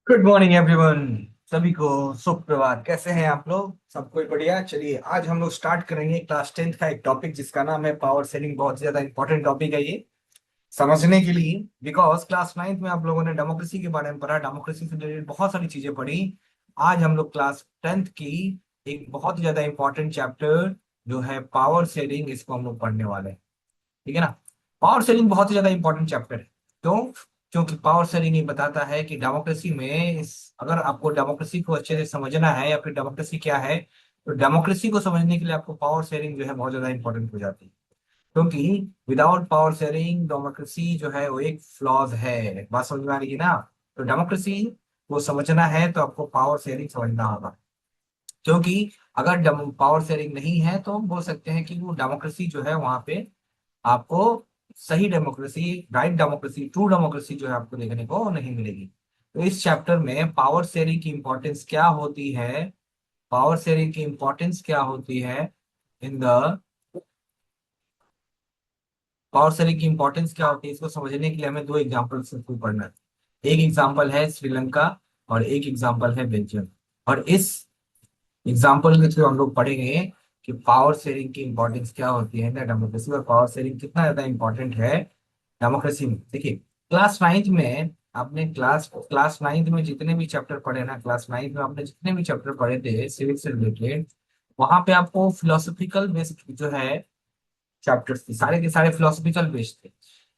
Good morning everyone. सभी को सुप्रभात। कैसे हैं आप लोग? सब कोई बढ़िया। चलिए आज हम लोग स्टार्ट करेंगे क्लास 10th का एक टॉपिक जिसका नाम है पावर सेलिंग। बहुत ज्यादा इंपॉर्टेंट टॉपिक है ये समझने के लिए, बिकॉज क्लास 9th में आप लोगों ने डेमोक्रेसी के बारे में पढ़ा, डेमोक्रेसी से रिलेटेड बहुत सारी चीजें पढ़ी। आज हम लोग क्लास 10th की एक बहुत ज्यादा इंपॉर्टेंट चैप्टर जो है पावर सेलिंग, इसको हम लोग पढ़ने वाले हैं। ठीक है ना। पावर सेलिंग बहुत ही ज्यादा इंपॉर्टेंट चैप्टर है। क्यों? क्योंकि पावर सेलिंग ये बताता है कि डेमोक्रेसी में अगर आपको डेमोक्रेसी को अच्छे से समझना है या फिर डेमोक्रेसी क्या है, तो डेमोक्रेसी को समझने के लिए आपको पावर शेयरिंग जो है बहुत ज्यादा इंपॉर्टेंट हो जाती है। क्योंकि विदाउट पावर शेयरिंग डेमोक्रेसी जो है वो एक फ्लॉज है। बात समझ में आ रही है ना? तो डेमोक्रेसी को समझना है तो आपको पावर शेयरिंग समझना होगा। क्योंकि अगर पावर शेयरिंग नहीं है तो हम बोल सकते हैं कि वो डेमोक्रेसी जो है वहां पे आपको सही democracy, right democracy, true democracy जो है आपको देखने को नहीं मिलेगी। तो इस चैप्टर में पावर शेयरिंग की इंपॉर्टेंस क्या होती है, पावर शेयरिंग की इंपॉर्टेंस क्या होती है इन द पावर शेयरिंग की इंपॉर्टेंस क्या होती है, इसको समझने के लिए हमें दो एग्जाम्पल से थ्रू पढ़ना है। एक एग्जाम्पल है श्रीलंका और एक एग्जाम्पल है बेल्जियम। और इस एग्जाम्पल के थ्रू हम लोग पढ़ेंगे कि पावर शेयरिंग की इंपॉर्टेंस क्या होती है ना डेमोक्रेसी, और पावर शेयरिंग कितना ज्यादा इंपॉर्टेंट है डेमोक्रेसी में। देखिए क्लास 9th में आपने क्लास क्लास 9th में जितने भी चैप्टर पढ़े ना, क्लास 9th में आपने जितने भी चैप्टर पढ़े थे सिविक्स से रिलेटेड, वहां पे आपको फिलोसफिकल बेस्ड जो है चैप्टर्स थे, सारे के सारे फिलोसफिकल बेस्ड थे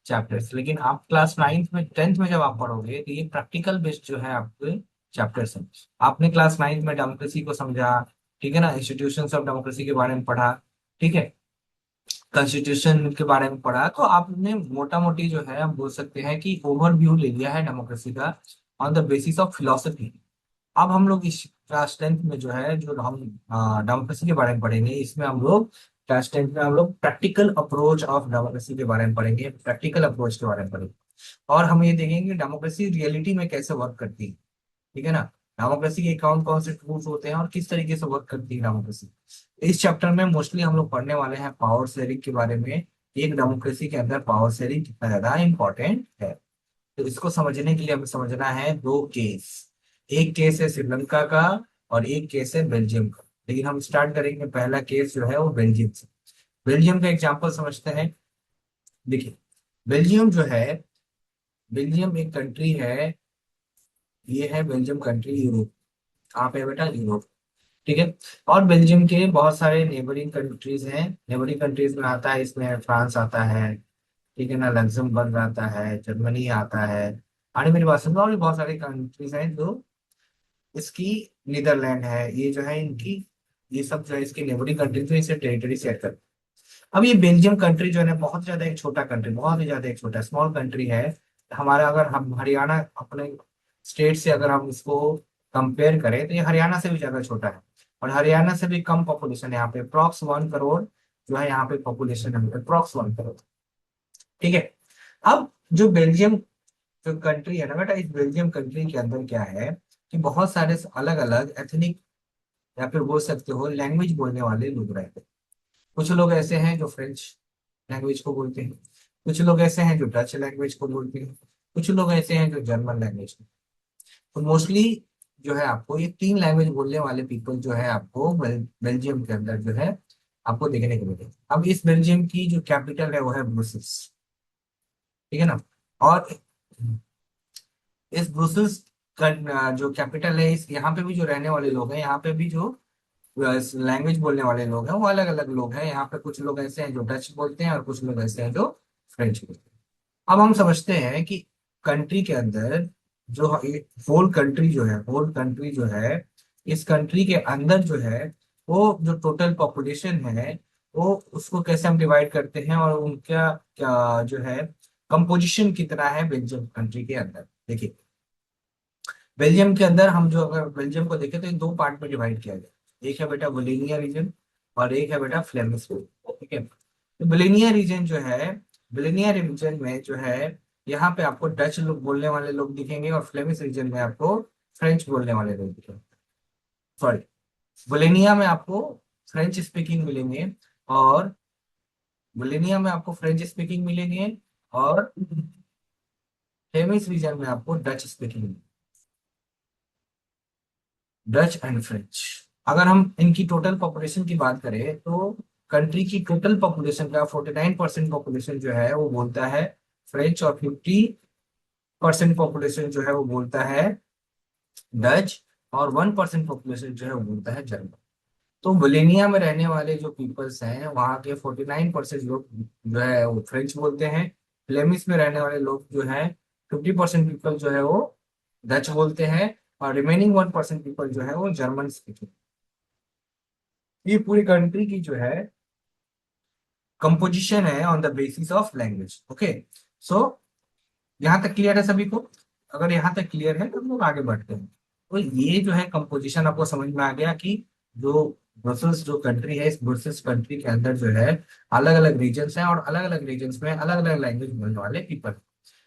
चैप्टर्स। लेकिन आप क्लास 9th में 10th में जब आप पढ़ोगे तो ये प्रैक्टिकल बेस्ड जो है आपके चैप्टर्स हैं। आपने क्लास 9th में डेमोक्रेसी को समझा, ठीक है ना, इंस्टीट्यूशंस ऑफ डेमोक्रेसी के बारे में पढ़ा, ठीक है, कॉन्स्टिट्यूशन के बारे में पढ़ा, तो आपने मोटा मोटी जो है हम बोल सकते हैं कि ओवरव्यू ले लिया है डेमोक्रेसी का on the basis of philosophy. अब हम लोग इस क्लास 10th में जो है जो हम डेमोक्रेसी के बारे में पढ़ेंगे, इसमें हम लोग क्लास 10th में हम लोग प्रैक्टिकल अप्रोच ऑफ डेमोक्रेसी के बारे में पढ़ेंगे, प्रैक्टिकल अप्रोच के बारे में पढ़ेंगे। और हम ये देखेंगे डेमोक्रेसी रियलिटी में कैसे वर्क करती है। ठीक है ना। डेमोक्रेसी के कौन कौन से टूल्स होते हैं और किस तरीके से वर्क करती है डेमोक्रेसी। इस चैप्टर में मोस्टली हम लोग पढ़ने वाले हैं पावर शेयरिंग के बारे में। एक डेमोक्रेसी के अंदर पावर शेयरिंग कितना ज्यादा इंपॉर्टेंट है, तो इसको समझने के लिए हमें समझना है दो केस। एक केस है श्रीलंका का और एक केस है बेल्जियम का। लेकिन हम स्टार्ट करेंगे पहला केस जो है वो बेल्जियम से। बेल्जियम का एग्जांपल समझते हैं। देखिए बेल्जियम जो है, बेल्जियम एक कंट्री है। ये है बेल्जियम कंट्री, यूरोप। कहाँ पे है बेटा? यूरोप। ठीक है। और बेल्जियम के बहुत सारे नेबरिंग कंट्रीज हैं। नेबरिंग कंट्रीज में आता है, इसमें फ्रांस आता है, ठीक है ना, लग्जमबर्ग आता है, जर्मनी आता है। आने मेरी बात सुनो। और भी बहुत सारी कंट्रीज हैं जो इसकी, नीदरलैंड है, ये जो है इनकी, ये सब जो है इसकी नेबरिंग कंट्रीज में इसे टेरिटरी शेयर करते हैं। अब ये बेल्जियम कंट्री जो है ना बहुत ज्यादा एक छोटा कंट्री, बहुत ही ज्यादा एक छोटा स्मॉल कंट्री है। हमारा अगर हम हरियाणा अपने स्टेट से अगर हम इसको कंपेयर करें तो ये हरियाणा से भी ज्यादा छोटा है। और हरियाणा से भी कम पॉपुलेशन है यहाँ पे, अप्रॉक्स 1 करोड़ जो है यहाँ पे पॉपुलेशन है, अप्रॉक्स 1 करोड़। ठीक है। अब जो बेल्जियम जो कंट्री है ना बेटा, इस बेल्जियम कंट्री के अंदर क्या है कि बहुत सारे अलग अलग एथनिक या फिर बोल सकते हो लैंग्वेज बोलने वाले लोग रहते हैं। कुछ लोग ऐसे हैं जो फ्रेंच लैंग्वेज को बोलते हैं, कुछ लोग ऐसे हैं जो डच लैंग्वेज को बोलते हैं, कुछ लोग ऐसे हैं जो जर्मन लैंग्वेज को। तो मोस्टली जो है आपको ये तीन लैंग्वेज बोलने वाले पीपल जो है आपको बेल्जियम के अंदर जो है आपको देखने को मिले। अब इस बेल्जियम की जो कैपिटल है वो है ब्रुसेल्स। ठीक है ना। और इस ब्रुसेल्स का जो कैपिटल है, इस यहाँ पे भी जो रहने वाले लोग हैं, यहाँ पे भी जो लैंग्वेज बोलने वाले लोग हैं वो अलग अलग लोग हैं। यहाँ पे कुछ लोग ऐसे हैं जो डच बोलते हैं और कुछ लोग ऐसे हैं जो फ्रेंच बोलते हैं। अब हम समझते हैं कि कंट्री के अंदर जो होल कंट्री जो है, होल कंट्री जो है, इस कंट्री के अंदर जो है वो जो टोटल पॉपुलेशन है वो उसको कैसे हम डिवाइड करते हैं और उनका क्या जो है कंपोजिशन कितना है बेल्जियम कंट्री के अंदर। देखिए बेल्जियम के अंदर हम जो अगर बेल्जियम को देखें तो इन दो पार्ट में डिवाइड किया गया। एक है बेटा वोलोनिया रीजन और एक है बेटा फ्लेमिश रीजन। ठीक है। तो वोलोनिया रीजन जो है, वोलोनिया रीजन में जो है यहाँ पे आपको डच लोग बोलने वाले लोग दिखेंगे और फ्लेमिश रीजन में आपको फ्रेंच बोलने वाले लोग दिखेंगे। सॉरी, वोलोनिया में आपको फ्रेंच स्पीकिंग मिलेंगे और वोलोनिया में आपको फ्रेंच स्पीकिंग मिलेंगे और फ्लेमिश रीजन में आपको Dutch speaking. Dutch and French. अगर हम इनकी टोटल पॉपुलेशन की बात करें तो कंट्री की टोटल पॉपुलेशन का 49% पॉपुलेशन जो है वो बोलता है फ्रेंच, और 50% पॉपुलेशन जो है वो बोलता है डच, और 1% पॉपुलेशन जो है वो बोलता है जर्मन। तो बोलेनिया में रहने वाले जो पीपल्स हैं वहाँ के 49% लोग जो है वो फ्रेंच बोलते हैं। फ्लेमिश में रहने वाले लोग जो है 50% पीपल जो है वो डच बोलते हैं, और रिमेनिंग 1% पीपल जो है वो जर्मन स्पीकिंग। ये पूरी कंट्री की जो है कंपोजिशन है on the basis of language. Okay, so यहाँ तक क्लियर है सभी को? अगर यहाँ तक क्लियर है तो हम लोग आगे बढ़ते हैं। तो ये जो है कंपोजिशन आपको समझ में आ गया कि जो ब्रसल्स जो कंट्री है, इस ब्रसल्स कंट्री के अंदर जो है अलग अलग रीजन्स हैं, और अलग अलग रीजन्स में अलग अलग लैंग्वेज बोलने वाले पीपल।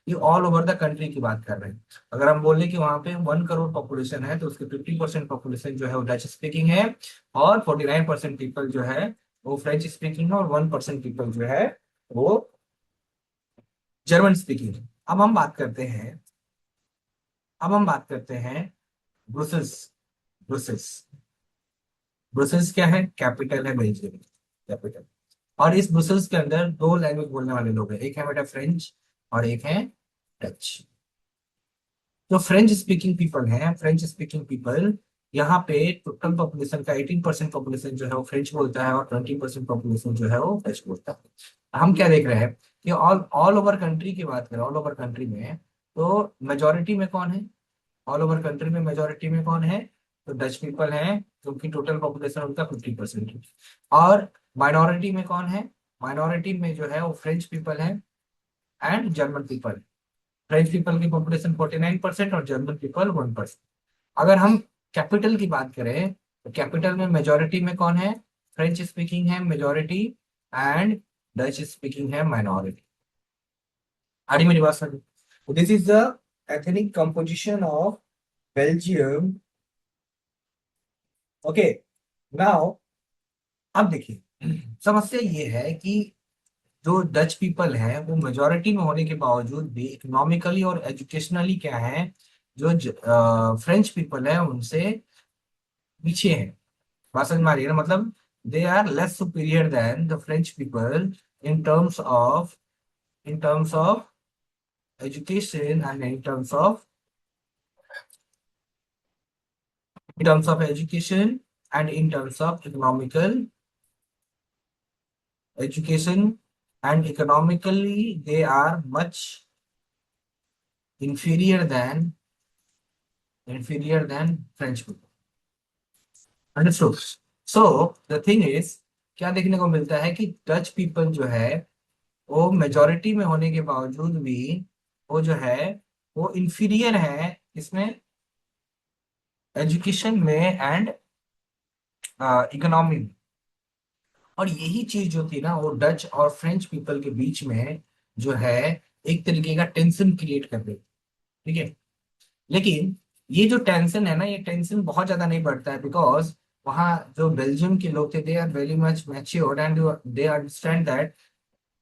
ये ऑल ओवर द कंट्री की बात कर रहे हैं। अगर हम बोले कि वहां पे 1 करोड़ पॉपुलेशन है तो उसके 50% पॉपुलेशन जो है वो डच स्पीकिंग है, और 49% पीपल जो है वो फ्रेंच स्पीकिंग है, और 1% पीपल जो है वो जर्मन स्पीकिंग है। अब हम बात करते हैं ब्रुसेल्स। ब्रुसेल्स ब्रुसेल्स क्या है? कैपिटल है बेल्जियम, कैपिटल। और इस ब्रुसेल्स के अंदर दो लैंग्वेज बोलने वाले लोग हैं, एक है बेटा फ्रेंच और एक है डच। जो फ्रेंच स्पीकिंग पीपल हैं, फ्रेंच स्पीकिंग पीपल, यहाँ पे टोटल पॉपुलेशन का 18% पॉपुलेशन जो है वो फ्रेंच बोलता है, और 20% पॉपुलेशन जो है वो डच बोलता है। हम क्या देख रहे हैं कि ऑल ऑल ओवर कंट्री की बात करें, ऑल ओवर कंट्री में तो मेजोरिटी में कौन है? ऑल ओवर कंट्री में मेजोरिटी में कौन है? तो डच पीपल हैं, क्योंकि टोटल पॉपुलेशन उनका 50% है। और माइनॉरिटी में कौन है? माइनॉरिटी में जो है वो फ्रेंच पीपल है and German people. French people की पॉपुलेशन 49% और जर्मन पीपल 1%। अगर हम कैपिटल की बात करें तो कैपिटल में मेजोरिटी में कौन है? फ्रेंच स्पीकिंग है मेजोरिटी, एंड डच स्पीकिंग है माइनॉरिटी। आ रही मेरी बात समझ? This is the ethnic composition of Belgium. Okay, now अब देखिए, समस्या ये है कि जो डच पीपल है वो मेजोरिटी में होने के बावजूद भी इकोनॉमिकली और एजुकेशनली क्या है, जो फ्रेंच पीपल है उनसे पीछे है। बात समझ में आ रही है ना? मतलब they are less superior than the French people in terms of in terms of education, and in terms of education, and in terms of education and economically they are much inferior than French people. Understood? So the thing is, क्या देखने को मिलता है कि Dutch people जो है वो majority में होने के बावजूद भी वो जो है वो इंफीरियर है इसमें, एजुकेशन में एंड इकोनॉमी में। और यही चीज जो थी ना वो डच और फ्रेंच पीपल के बीच में जो है एक तरीके का टेंशन क्रिएट कर रही। ठीक है, लेकिन ये जो टेंशन है ना, ये टेंशन बहुत ज्यादा नहीं बढ़ता है, बिकॉज वहाँ जो बेल्जियम के लोग थे they are very much matured, and they understand that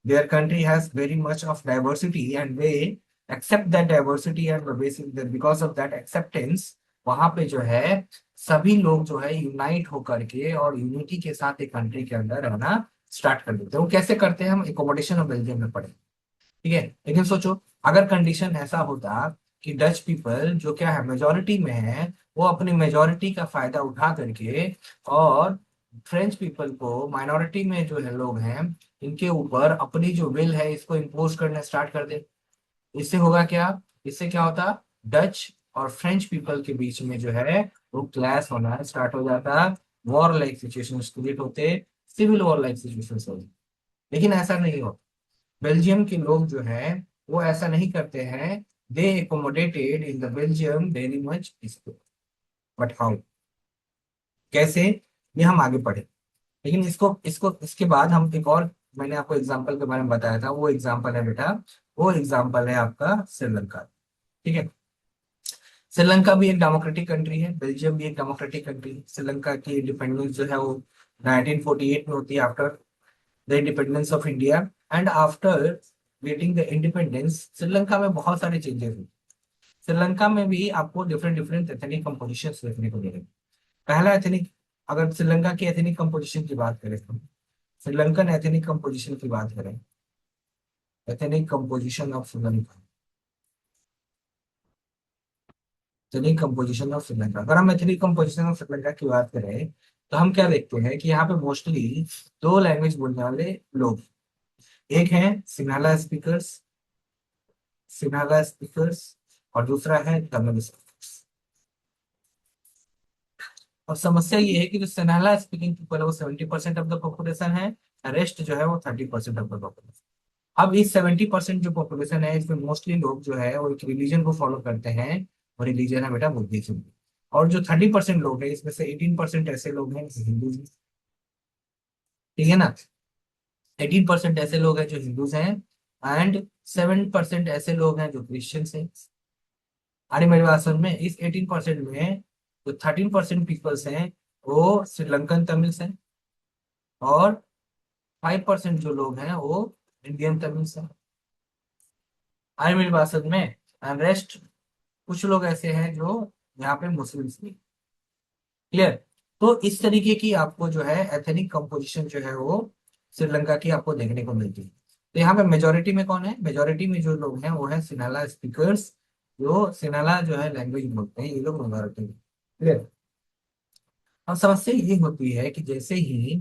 their country has very much of diversity, and they accept that diversity, and because of that acceptance वहां पे जो है सभी लोग जो है यूनाइट होकर के और यूनिटी के साथ एक कंट्री के अंदर रहना स्टार्ट कर देते हैं। वो कैसे करते हैं? हम एकोमोडेशन ऑफ बेल्जियम में पढ़े। ठीक है, लेकिन सोचो अगर कंडीशन ऐसा होता कि डच पीपल जो क्या है मेजोरिटी में है, वो अपनी मेजोरिटी का फायदा उठा करके और फ्रेंच पीपल को, माइनॉरिटी में जो है लोग हैं, इनके ऊपर अपनी जो विल है इसको इम्पोज करना स्टार्ट कर दे, इससे होगा क्या? इससे क्या होता? डच और फ्रेंच पीपल के बीच में जो है वो क्लैश होना स्टार्ट हो जाता, वॉर लाइक सिचुएशन क्रिएट होते, सिविल वॉर लाइक सिचुएशन होती। लेकिन ऐसा नहीं होता। बेल्जियम के लोग जो है वो ऐसा नहीं करते हैं। They accommodated in the Belgium very much peaceful. But how? कैसे? ये हम आगे पढ़े। लेकिन इसको इसको इसके बाद हम एक और, मैंने आपको एग्जाम्पल के बारे में बताया था, वो एग्जाम्पल है बेटा, वो एग्जाम्पल है आपका श्रीलंका। ठीक है, श्रीलंका भी एक डेमोक्रेटिक कंट्री है, बेल्जियम भी एक डेमोक्रेटिक कंट्री है। श्रीलंका की इंडिपेंडेंस जो है वो 1948 में होती है, after the independence of India. And after getting the independence Sri Lanka में बहुत सारे चेंजेस हुए। श्रीलंका में भी आपको डिफरेंट डिफरेंट एथनिक कंपोजिशन देखने को मिलेंगे। पहला एथनिक, अगर श्रीलंका की एथनिक कंपोजिशन की बात करें, हम श्रीलंकन एथनिक कंपोजिशन की बात करें, ethnic composition of Sri Lanka, ethnic composition of Sri Lanka, अगर हम एथनिक कंपोजिशन ऑफ श्रीलंका की बात करें तो हम क्या देखते हैं कि यहाँ पे मोस्टली दो लैंग्वेज बोलने वाले लोग, एक है सिंहला स्पीकर्स, सिंहला स्पीकर्स, और दूसरा है तमिल स्पीकर्स। और समस्या ये है कि जो सिंहला स्पीकिंग पीपल है वो 70% ऑफ द पॉपुलेशन है, रेस्ट जो है वो 30% ऑफ द पॉपुलेशन। अब इस 70% जो पॉपुलेशन है इसमें मोस्टली लोग जो है वो एक रिलीजन को फॉलो करते हैं, और रिलीजन है बेटा बुद्धिज्म। और जो 30% लोग हैं इसमें से 18% ऐसे लोग हैं जो हिंदू हैं, ठीक है ना। 18% ऐसे लोग हैं जो हिंदूज हैं, एंड 7% ऐसे लोग हैं जो क्रिश्चियंस हैं। अरे मेरी बात समझ में, इस 18% में जो 13% पीपल्स हैं वो श्रीलंकन तमिल्स हैं, और 5% जो लोग हैं वो इंडियन तमिल्स हैं। अरे मेरी बात समझ में, एंड रेस्ट कुछ लोग ऐसे हैं जो यहाँ पे मुस्लिम्स भी। क्लियर। तो इस तरीके की आपको जो है एथनिक कंपोजिशन जो है वो श्रीलंका की आपको देखने को मिलती है। तो यहाँ पे मेजोरिटी में कौन है, मेजोरिटी में जो लोग हैं वो है सिन्हाला स्पीकर्स, जो सिन्हाला जो है लैंग्वेज बोलते हैं, ये लोग मेजोरिटी में। क्लियर। अब समस्या ये होती है कि जैसे ही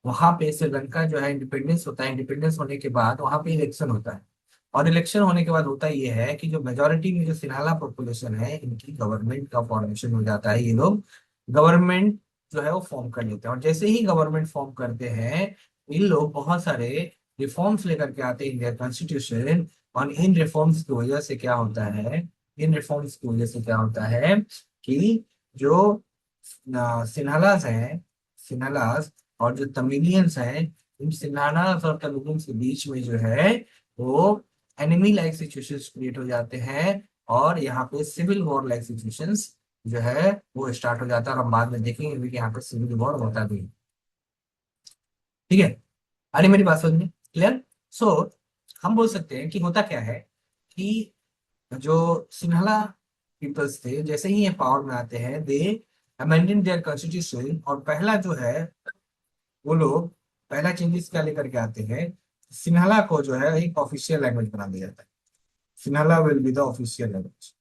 वहां पे श्रीलंका जो है इंडिपेंडेंस होता है, इंडिपेंडेंस होने के बाद वहां पे इलेक्शन होता है, और इलेक्शन होने के बाद होता ये है कि जो मेजोरिटी में जो सिन्हाला पॉपुलेशन है इनकी गवर्नमेंट का फॉर्मेशन हो जाता है, ये लोग गवर्नमेंट जो है वो फॉर्म कर लेते हैं। और जैसे ही गवर्नमेंट फॉर्म करते हैं इन लोग बहुत सारे रिफॉर्म्स लेकर के आते हैं इंडिया कॉन्स्टिट्यूशन। और इन रिफॉर्म्स की वजह से क्या होता है, इन रिफॉर्म्स की वजह से क्या होता है कि जो सिन्हलास हैं, सिन्हलास और जो तमिलियंस हैं, इन सिन्हालास और तमिलियंस के बीच में जो है वो एनिमी लाइक सिचुएशंस क्रिएट हो जाते हैं, और यहाँ पे सिविल वॉर लाइक सिचुएशंस जो है वो स्टार्ट हो जाता है। और हम बाद में देखेंगे भी कि यहाँ पे सिविल वॉर होता भी है। ठीक है। अरे मेरी बात समझ में क्लियर। सो हम बोल सकते हैं कि होता क्या है कि जो सिन्हला पीपल्स थे जैसे ही ये पावर में आते हैं दे अमेंडेड देयर कॉन्स्टिट्यूशन, और पहला जो है वो लोग पहला चेंजेस क्या लेकर के आते हैं, सिन्हला को जो है एक ऑफिशियल लैंग्वेज बना दिया जाता है। Sinhala will be the official language.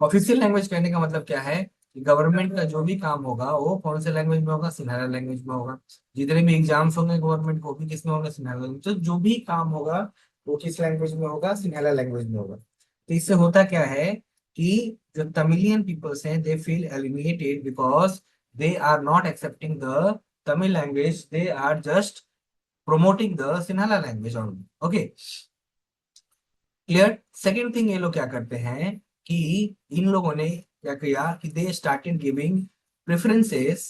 Official language कहने का मतलब क्या है कि गवर्नमेंट का जो भी काम होगा वो कौन से लैंग्वेज में होगा, सिन्हाला लैंग्वेज में होगा। जितने भी एग्जाम्स होंगे गवर्नमेंट को भी किस में होगा, सिन्हाला लैंग्वेज। तो जो भी काम होगा वो किस लैंग्वेज में होगा, सिन्हाला लैंग्वेज में होगा। तो इससे होता क्या है कि जो तमिलियन पीपल्स हैं they feel eliminated because they are not accepting the Tamil language, they are just promoting the Sinhala language only. Okay, clear. Second thing ये लोग क्या करते हैं कि इन लोगों ने क्या किया कि they started giving preferences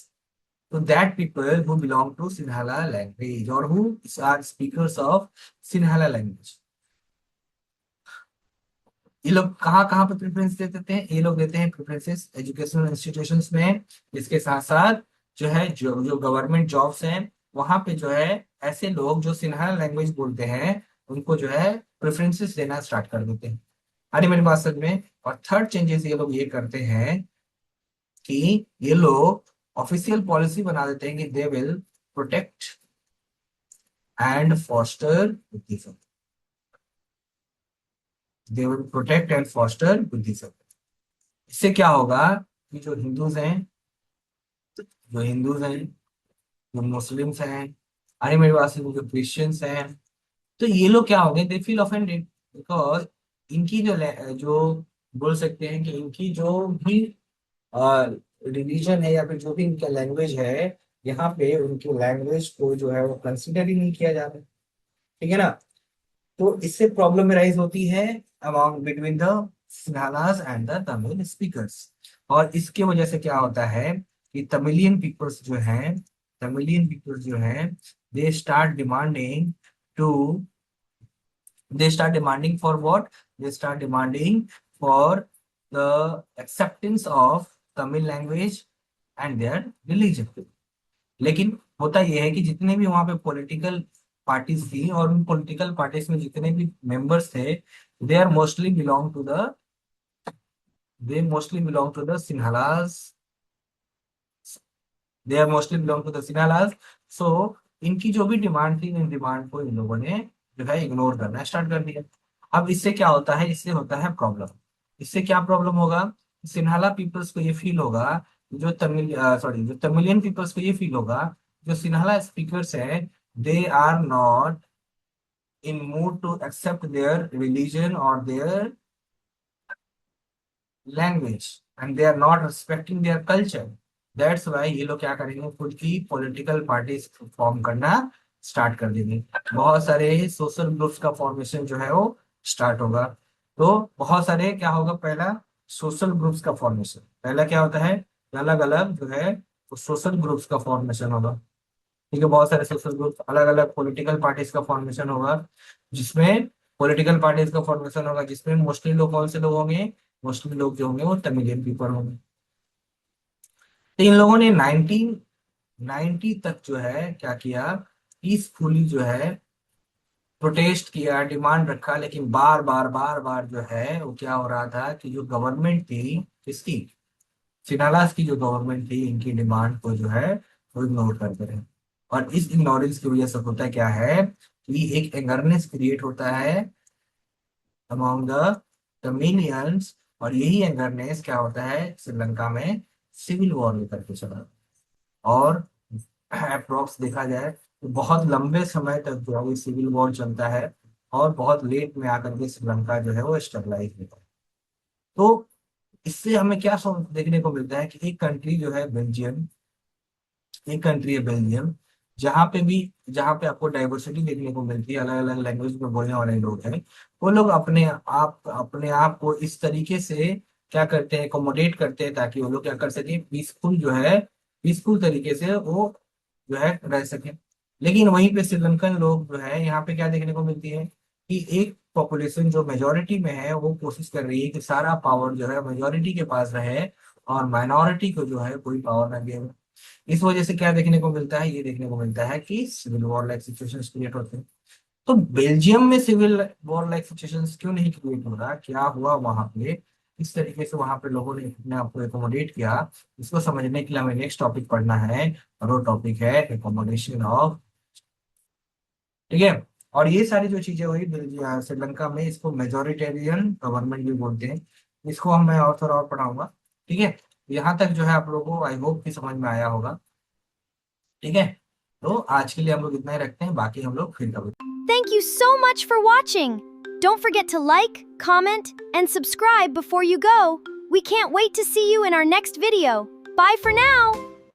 to that people who belong to Sinhala language और who are speakers of Sinhala language. ये लोग कहाँ कहाँ पे प्रेफरेंस दे देते हैं, ये लोग देते हैं प्रेफरेंसेस एजुकेशनल इंस्टीट्यूशंस में। इसके साथ साथ जो है जो जो गवर्नमेंट जॉब्स हैं वहां पे जो है ऐसे लोग जो सिन्हाला लैंग्वेज बोलते हैं उनको जो है प्रेफरेंसेस देना स्टार्ट कर देते हैं। अरे मेरी बात समझ में। और थर्ड चेंजेस ये लोग ये करते हैं कि ये लोग ऑफिशियल पॉलिसी बना देते हैं कि they will protect and foster Buddhism, they will protect and foster Buddhism. इससे क्या होगा कि जो हिंदूज हैं, जो मुस्लिम्स हैं, अरे मेरी बात सुनो, जो क्रिश्चियंस हैं, तो ये लोग क्या हो गए, दे फील ऑफेंडेड बिकॉज इनकी जो बोल सकते हैं कि इनकी जो भी रिलीजन है या फिर जो भी इनका लैंग्वेज है, यहाँ पे उनकी लैंग्वेज को जो है वो कंसिडर ही नहीं किया जा रहा है। ठीक है ना। तो इससे प्रॉब्लम राइज होती है among between the Sinhalese and the Tamil speakers. और इसके वजह से क्या होता है कि तमिलियन पीपल्स जो हैं they start demanding to they start demanding for what, they start demanding for the acceptance of Tamil language and their religion। लेकिन होता यह है कि जितने भी वहां पे पॉलिटिकल पार्टीज थी और उन पॉलिटिकल पार्टीज में जितने भी मेंबर्स थे they are mostly belong to the Sinhalas they are mostly belong to the Sinhalas. So इनकी जो भी डिमांड थी, इन डिमांड को इन लोगों ने जो है इग्नोर करना स्टार्ट कर दिया। अब इससे क्या होता है, इससे होता है प्रॉब्लम। इससे क्या प्रॉब्लम होगा, सिन्हाला पीपल्स को ये फील होगा, जो तमिल सॉरी जो तमिलियन पीपल्स को ये फील होगा, जो सिन्हाला स्पीकर्स है, they are not in mood to accept their religion और their language, and they are not respecting their culture. That's why ये लोग क्या करेंगे, खुद की पॉलिटिकल पार्टीज फॉर्म करना स्टार्ट कर देंगे। बहुत सारे सोशल ग्रुप्स का फॉर्मेशन जो है वो स्टार्ट होगा। तो बहुत सारे क्या होगा, पहला सोशल ग्रुप्स का फॉर्मेशन, पहला क्या होता है, अलग अलग जो है वो सोशल ग्रुप्स का फॉर्मेशन होगा। ठीक है, बहुत सारे सोशल ग्रुप्स, अलग अलग पॉलिटिकल पार्टीज का फॉर्मेशन होगा, जिसमें पॉलिटिकल पार्टीज का फॉर्मेशन होगा जिसमें मोस्टली लोग कौन से लोग होंगे, मोस्टली लोग जो होंगे वो तमिलियन पीपल होंगे। तो इन लोगों ने 1990 तक जो है क्या किया, पीसफुली जो है प्रोटेस्ट किया, डिमांड रखा, लेकिन बार बार बार बार जो है वो क्या हो रहा था कि जो गवर्नमेंट थी, किसकी, सिनालास की जो गवर्नमेंट थी, इनकी डिमांड को जो है वो इग्नोर करते रहे। और इस इग्नोरेंस की वजह से होता क्या है कि एक एंगरनेस क्रिएट होता है अमॉन्ग द तमिलियंस, और यही एंगरनेस क्या होता है, श्रीलंका में सिविल वॉर लेकर के चला। और अप्रोक्स देखा जाए तो बहुत लंबे समय तक जो है ये सिविल वॉर चलता है, और बहुत लेट में आकर के श्रीलंका जो है वो स्टेबलाइज होता है। तो इससे हमें क्या देखने को मिलता है कि एक कंट्री जो है बेल्जियम, एक कंट्री है बेल्जियम, जहाँ पे भी, जहाँ पे आपको डाइवर्सिटी देखने को मिलती है, अलग अलग लैंग्वेज में बोलने वाले लोग हैं, वो लोग अपने आप को इस तरीके से क्या करते हैं, अकोमोडेट करते हैं, ताकि वो लोग क्या कर सके, पीसफुल जो है, पीसफुल तरीके से वो जो है रह सके। लेकिन वहीं पे श्रीलंकन लोग जो है, यहाँ पे क्या देखने को मिलती है कि एक पॉपुलेशन जो मेजोरिटी में है वो कोशिश कर रही है कि सारा पावर जो है मेजोरिटी के पास रहे, और माइनॉरिटी को जो है कोई पावर ना दे। इस वजह से क्या देखने को मिलता है, ये देखने को मिलता है कि civil war like situations create होते हैं। तो बेल्जियम में सिविल वॉर लाइक सिचुएशंस क्यों नहीं क्रिएट हो रहा, क्या हुआ वहां पे, इस तरीके से वहां पे लोगों ने अपने आप को एकोमोडेट किया, इसको समझने के लिए हमें नेक्स्ट टॉपिक पढ़ना है, और वो टॉपिक है एकोमोडेशन ऑफ। ठीक है, और ये सारी जो चीजें हुई श्रीलंका में, इसको मेजोरिटेरियन गवर्नमेंट भी बोलते हैं। इसको हम मैं और थोड़ा और पढ़ाऊंगा। ठीक है, यहाँ तक जो है आप लोगों को आई होप कि समझ में आया होगा। ठीक है, तो आज के लिए हम लोग इतना ही रखते हैं, बाकी हम लोग फिर कभी। Thank you so much for watching. Don't forget to like, comment, and subscribe before you go. We can't wait to see you in our next video. Bye for now.